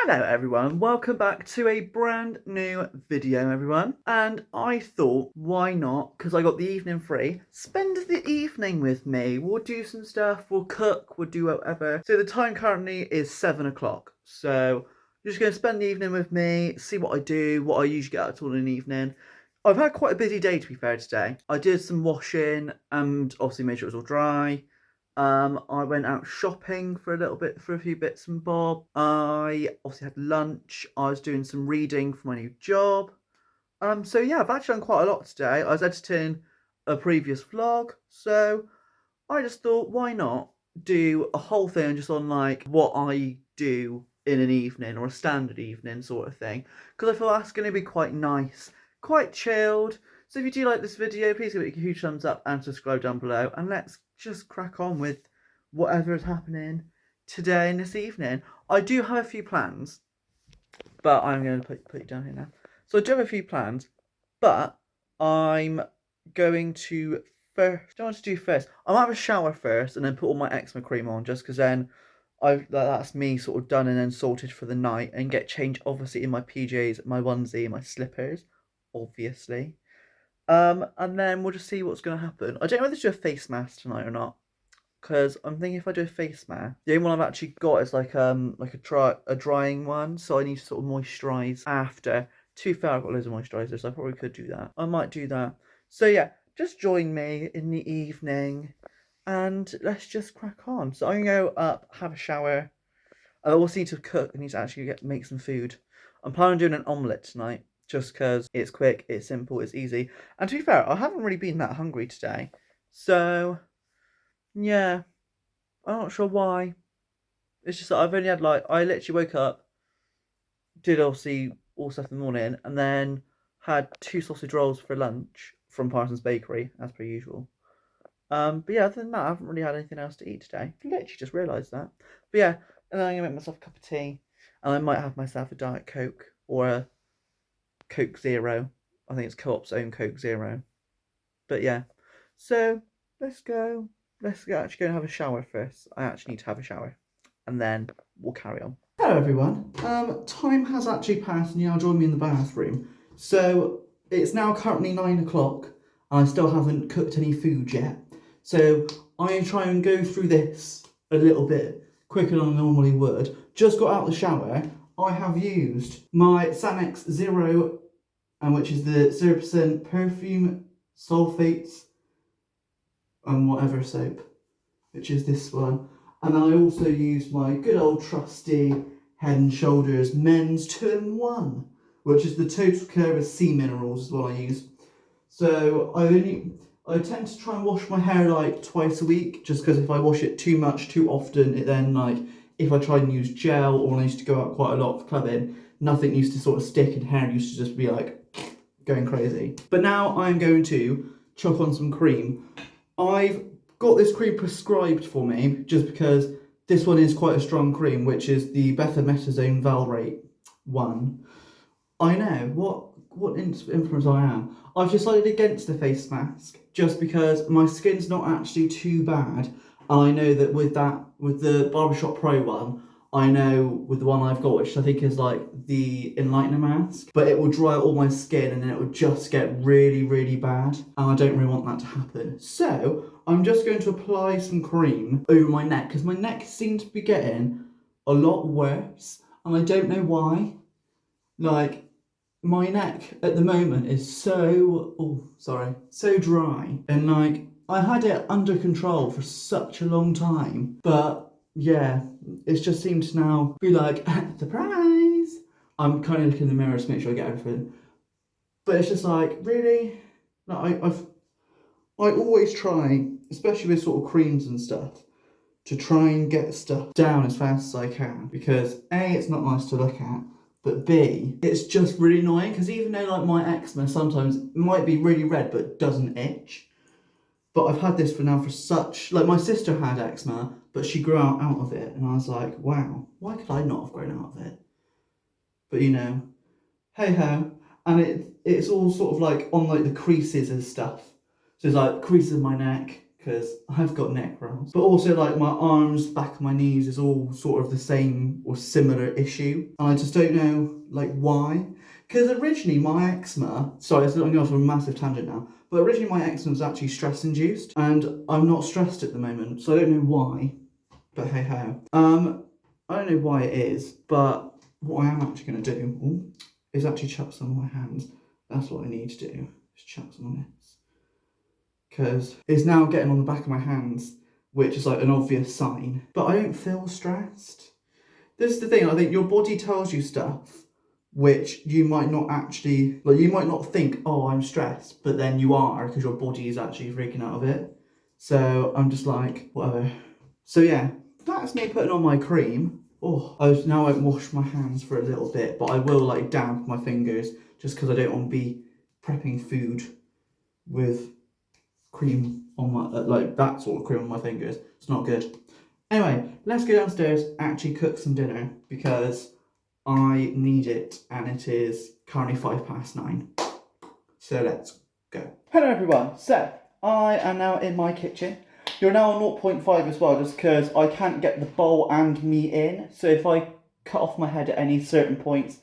Hello everyone, welcome back to a brand new video everyone. And I thought, why not, because I got the evening free, spend the evening with me. We'll do some stuff, we'll cook, we'll do whatever. So the time currently is 7 o'clock. So you're just going to spend the evening with me, see what I do, what I usually get out of all in the evening. I've had quite a busy day to be fair today. I did some washing and obviously made sure it was all dry. I went out shopping for a little bit, for a few bits and bob. I obviously had lunch. I was doing some reading for my new job. So yeah, I've actually done quite a lot today. I was editing a previous vlog, so I just thought, why not do a whole thing just on like what I do in an evening or a standard evening sort of thing, because I feel that's going to be quite nice, quite chilled. So if you do like this video, please give it a huge thumbs up and subscribe down below, and let's just crack on with whatever is happening today and this evening. I do have a few plans, but I'm going to put you down here now. So I do have a few plans, but I'm going to first. I want to do first. I might have a shower first, and then put all my eczema cream on, just because then that's me sort of done and then sorted for the night, and get changed obviously in my PJs, my onesie, my slippers, obviously. And then we'll just see what's going to happen. I don't know whether to do a face mask tonight or not, because I'm thinking if I do a face mask, the only one I've actually got is like a drying one, so I need to sort of moisturise after. To be fair, I've got loads of moisturisers, so I probably could do that. I might do that. So yeah, just join me in the evening, and let's just crack on. So I'm going to go up, have a shower. I also need to cook. I need to actually make some food. I'm planning on doing an omelette tonight, just because it's quick, it's simple, it's easy. And to be fair, I haven't really been that hungry today. So, yeah, I'm not sure why. It's just that I've only had I literally woke up, did obviously all stuff in the morning, and then had 2 sausage rolls for lunch from Parsons Bakery, as per usual. But yeah, other than that, I haven't really had anything else to eat today. I literally just realised that. But yeah, and then I'm going to make myself a cup of tea, and I might have myself a Diet Coke or a Coke Zero. I think it's Co-op's own Coke Zero. But yeah, so let's go. Let's actually go and have a shower first. I actually need to have a shower, and then we'll carry on. Hello everyone. Time has actually passed, and you now join me in the bathroom. So it's now currently 9 o'clock, and I still haven't cooked any food yet. So I'm going to try and go through this a little bit quicker than I normally would. Just got out of the shower. I have used my Sanex Zero, which is the 0% perfume sulfates and whatever soap, which is this one. And I also used my good old trusty Head & Shoulders Men's 2-in-1, which is the Total Care of Sea Minerals is what I use. So I tend to try and wash my hair like twice a week, just because if I wash it too much too often, it then if I try and use gel, or I used to go out quite a lot for clubbing, nothing used to sort of stick, and hair used to just be like going crazy. But now I'm going to chuck on some cream. I've got this cream prescribed for me just because this one is quite a strong cream, which is the Betamethasone Valrate one. I know, what influence I am. I've decided against the face mask just because my skin's not actually too bad, and I know that with the Barbershop Pro one, I know with the one I've got, which I think is like the Enlightener mask, but it will dry out all my skin and then it will just get really, really bad, and I don't really want that to happen. So I'm just going to apply some cream over my neck, because my neck seems to be getting a lot worse, and I don't know why. Like, my neck at the moment is so dry, and like I had it under control for such a long time, but yeah, it just seems to now be like, surprise! I'm kind of looking in the mirror to make sure I get everything, but it's just like, really? Like I always try, especially with sort of creams and stuff, to try and get stuff down as fast as I can, because A, it's not nice to look at, but B, it's just really annoying, because even though like my eczema sometimes might be really red but doesn't itch, but I've had this for such, like my sister had eczema, but she grew out of it, and I was like, wow, why could I not have grown out of it? But you know, hey ho, and it's all sort of like on like the creases and stuff. So it's like creases of my neck, because I've got neck cramps. But also like my arms, back of my knees is all sort of the same or similar issue. And I just don't know like why. Because originally my eczema, sorry, I'm going off on a massive tangent now, but originally my eczema was actually stress induced and I'm not stressed at the moment, so I don't know why, but hey ho. I don't know why it is, but what I am actually going to do is actually chuck some on my hands. That's what I need to do, is chuck some on this. Because it's now getting on the back of my hands, which is like an obvious sign. But I don't feel stressed. This is the thing, I think your body tells you stuff which you might not actually, like you might not think, oh, I'm stressed, but then you are because your body is actually freaking out of it. So I'm just like, whatever. So yeah, that's me putting on my cream. Oh, now I won't wash my hands for a little bit, but I will like damp my fingers just because I don't want to be prepping food with cream on my, like that sort of cream on my fingers. It's not good. Anyway, let's go downstairs, actually cook some dinner because I need it and it is currently 9:05. So let's go. Hello everyone, so I am now in my kitchen. You're now on 0.5 as well just because I can't get the bowl and me in. So if I cut off my head at any certain points,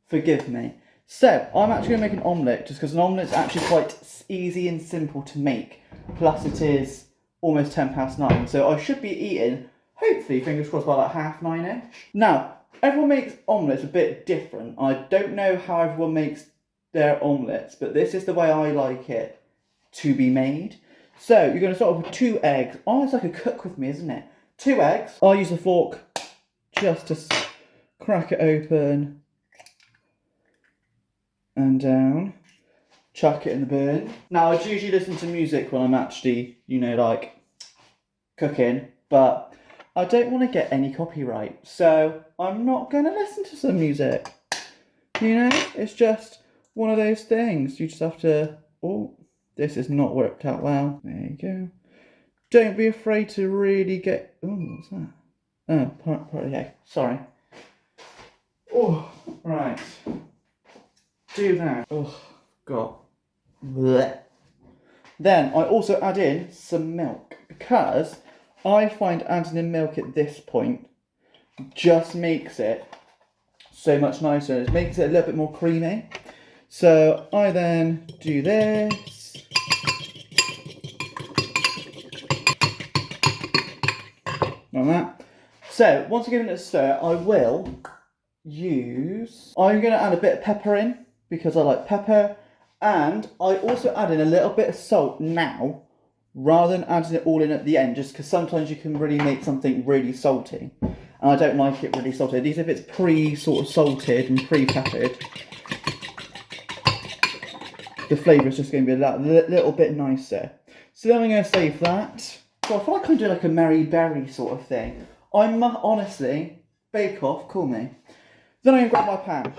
forgive me. So I'm actually going to make an omelette just because an omelette is actually quite easy and simple to make. Plus it is almost 9:10. So I should be eating, hopefully, fingers crossed, by like 9:30ish. Now, everyone makes omelettes a bit different. I don't know how everyone makes their omelettes, but this is the way I like it to be made. So you're going to start off with 2 eggs. Oh, it's like a cook with me, isn't it? 2 eggs. I'll use a fork just to crack it open and down. Chuck it in the bin. Now, I usually listen to music when I'm actually, you know, like cooking, but I don't want to get any copyright, so I'm not going to listen to some music. You know, it's just one of those things. You just have to, oh, this has not worked out well. There you go. Don't be afraid to really get, oh, what's that? Oh, part of the egg, sorry. Oh, right. Do that. Oh, God. Blech. Then I also add in some milk because I find adding in milk at this point just makes it so much nicer. It makes it a little bit more creamy. So I then do this. Like that. So once I've given it a stir, I will use, I'm going to add a bit of pepper in because I like pepper. And I also add in a little bit of salt now, rather than adding it all in at the end, just because sometimes you can really make something really salty. And I don't like it really salty. At least if it's pre-sort of salted and pre-peppered, the flavour is just going to be a little bit nicer. So then I'm going to save that. So I feel like I'm doing like a Mary Berry sort of thing. I'm honestly, Bake Off, call me. Then I'm going to grab my pan.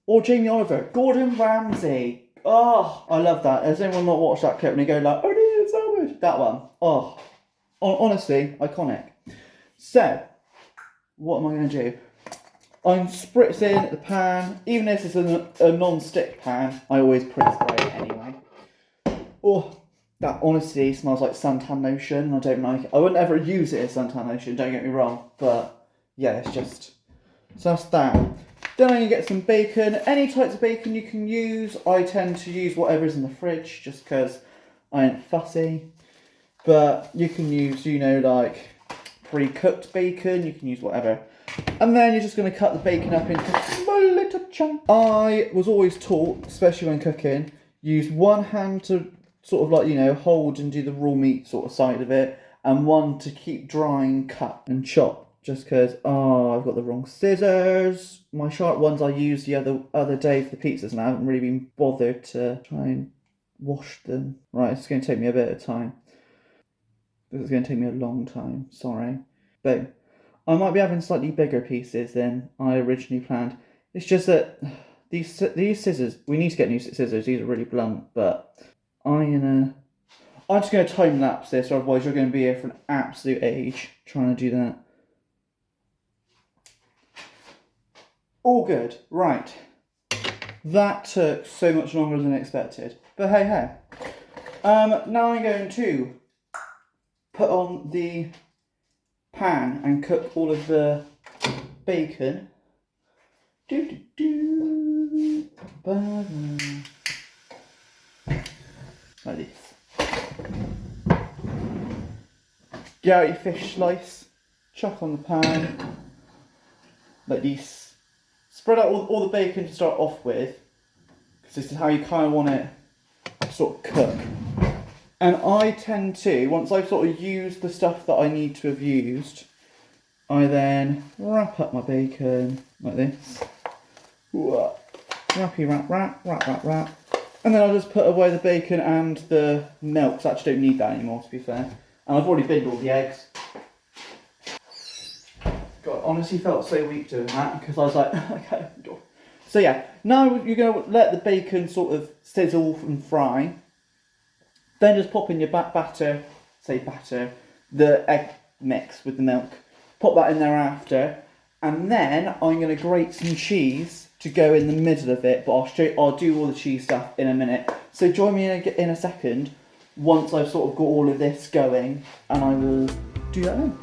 Or Jamie Oliver, Gordon Ramsay. Oh, I love that. Has anyone not watched that clip and they go like, I need a sandwich? That one. Oh, honestly, iconic. So, what am I going to do? I'm spritzing the pan. Even if this is a non-stick pan, I always pre-spray it anyway. Oh, that honestly smells like suntan lotion. I don't like it. I wouldn't ever use it as suntan lotion, don't get me wrong. But, yeah, it's just... So that's that. Then I'm going to get some bacon. Any types of bacon you can use. I tend to use whatever's in the fridge just because I ain't fussy. But you can use, you know, like pre-cooked bacon. You can use whatever. And then you're just going to cut the bacon up into small little chunks. I was always taught, especially when cooking, use one hand to sort of like, you know, hold and do the raw meat sort of side of it. And one to keep drying, cut and chop. Just because, oh, I've got the wrong scissors. My sharp ones I used the other day for the pizzas and I haven't really been bothered to try and wash them. Right, it's going to take me a bit of time. This is going to take me a long time, sorry. But I might be having slightly bigger pieces than I originally planned. It's just that these scissors, we need to get new scissors. These are really blunt, but I'm just going to time lapse this, or otherwise you're going to be here for an absolute age trying to do that. All good. Right. That took so much longer than expected. But hey, hey. Now I'm going to put on the pan and cook all of the bacon. Like this. Get out your fish slice, chuck on the pan, like this. Spread out all the bacon to start off with, because this is how you kind of want it to sort of cook. And I tend to, once I've sort of used the stuff that I need to have used, I then wrap up my bacon like this. Wrappy wrap. And then I'll just put away the bacon and the milk, because I actually don't need that anymore, to be fair. And I've already binned all the eggs. God, honestly felt so weak doing that, because I was like, okay. So yeah, now you're going to let the bacon sort of sizzle and fry. Then just pop in your batter, the egg mix with the milk. Pop that in there after. And then I'm going to grate some cheese to go in the middle of it, but I'll do all the cheese stuff in a minute. So join me in a second once I've sort of got all of this going, and I will do that then.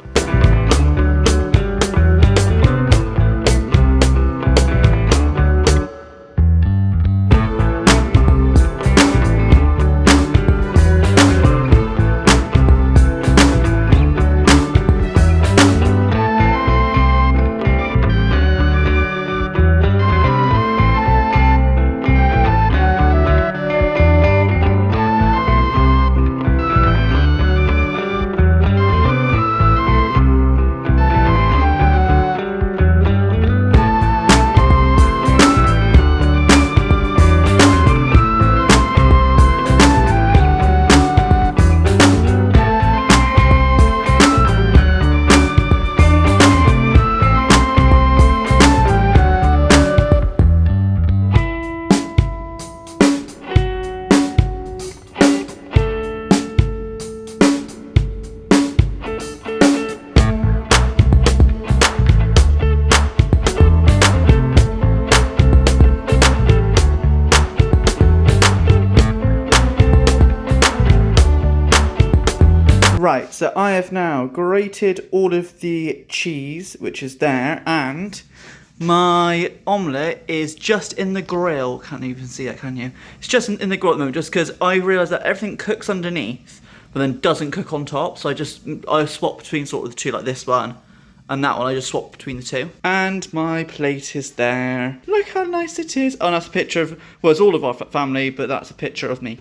Right, so I have now grated all of the cheese, which is there, and my omelette is just in the grill. Can't even see that, can you? It's just in the grill at the moment, just because I realised that everything cooks underneath, but then doesn't cook on top, so I swap between sort of the two, like this one and that one. I just swap between the two. And my plate is there. Look how nice it is. Oh, and that's a picture of, well, it's all of our family, but that's a picture of me.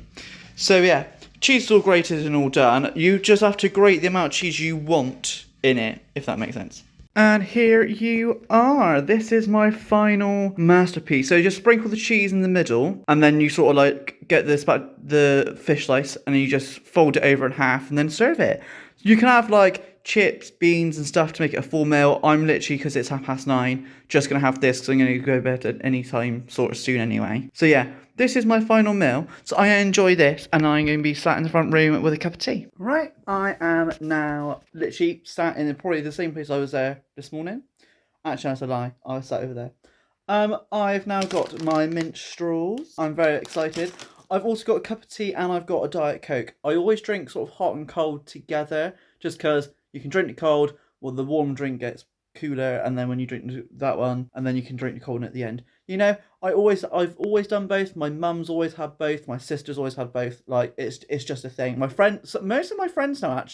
So yeah. Cheese is all grated and all done. You just have to grate the amount of cheese you want in it, if that makes sense. And here you are. This is my final masterpiece. So you just sprinkle the cheese in the middle, and then you sort of like get the fish slice, and then you just fold it over in half and then serve it. You can have like chips, beans and stuff to make it a full meal. I'm literally, because it's 9:30, just going to have this because I'm going to go to bed at any time sort of soon anyway. So yeah. This is my final meal, so I enjoy this, and I'm going to be sat in the front room with a cup of tea. Right, I am now literally sat in probably the same place I was there this morning. Actually, that's a lie. I was sat over there. I've now got my mint straws. I'm very excited. I've also got a cup of tea, and I've got a Diet Coke. I always drink sort of hot and cold together, just because you can drink the cold, well, the warm drink gets cooler, and then when you drink that one, and then you can drink the cold one at the end. You know, I've always done both. My mum's always had both. My sister's always had both. Like, it's just a thing. My friends, most of my friends now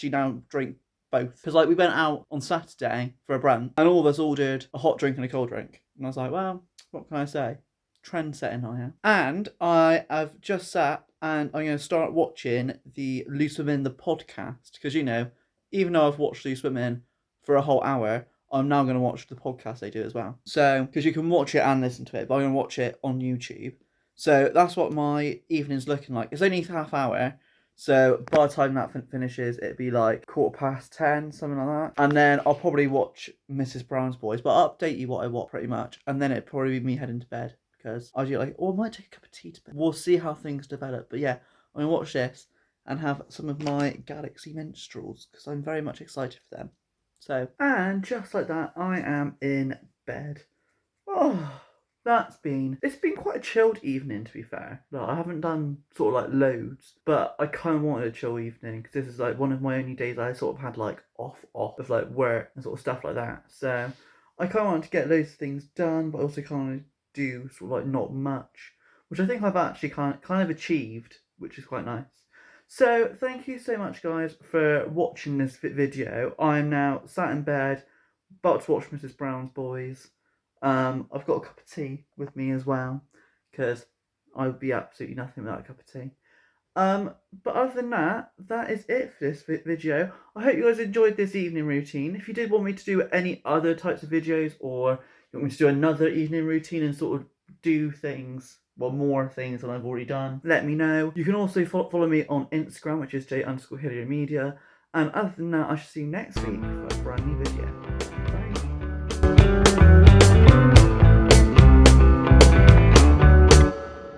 drink both. Because like we went out on Saturday for a brunch, and all of us ordered a hot drink and a cold drink. And I was like, well, what can I say? Trend setting I am. And I have just sat, and I'm going to start watching the Loose Women the podcast, because you know, even though I've watched Loose Women for a whole hour, I'm now going to watch the podcast they do as well. So, because you can watch it and listen to it, but I'm going to watch it on YouTube. So that's what my evening's looking like. It's only half hour, so by the time that finishes, it'd be like 10:15, something like that. And then I'll probably watch Mrs. Brown's Boys, but I'll update you what I watch pretty much. And then it'd probably be me heading to bed, because I do like, oh, I might take a cup of tea to bed. We'll see how things develop. But yeah, I'm going to watch this and have some of my Galaxy minstrels, because I'm very much excited for them. So, and just like that, I am in bed. Oh, it's been quite a chilled evening, to be fair. Like, I haven't done sort of like loads, but I kind of wanted a chill evening because this is like one of my only days I sort of had like off of like work and sort of stuff like that. So I kind of wanted to get those things done, but also kind of do sort of like not much, which I think I've actually kind of achieved, which is quite nice. So thank you so much, guys, for watching this video. I'm now sat in bed, about to watch Mrs. Brown's Boys. I've got a cup of tea with me as well, because I would be absolutely nothing without a cup of tea. But other than that, that is it for this video. I hope you guys enjoyed this evening routine. If you did want me to do any other types of videos, or you want me to do another evening routine and sort of do things, well, more things than I've already done, let me know. You can also follow me on Instagram, which is j_Hillier Media. And other than that, I shall see you next week for a brand new video.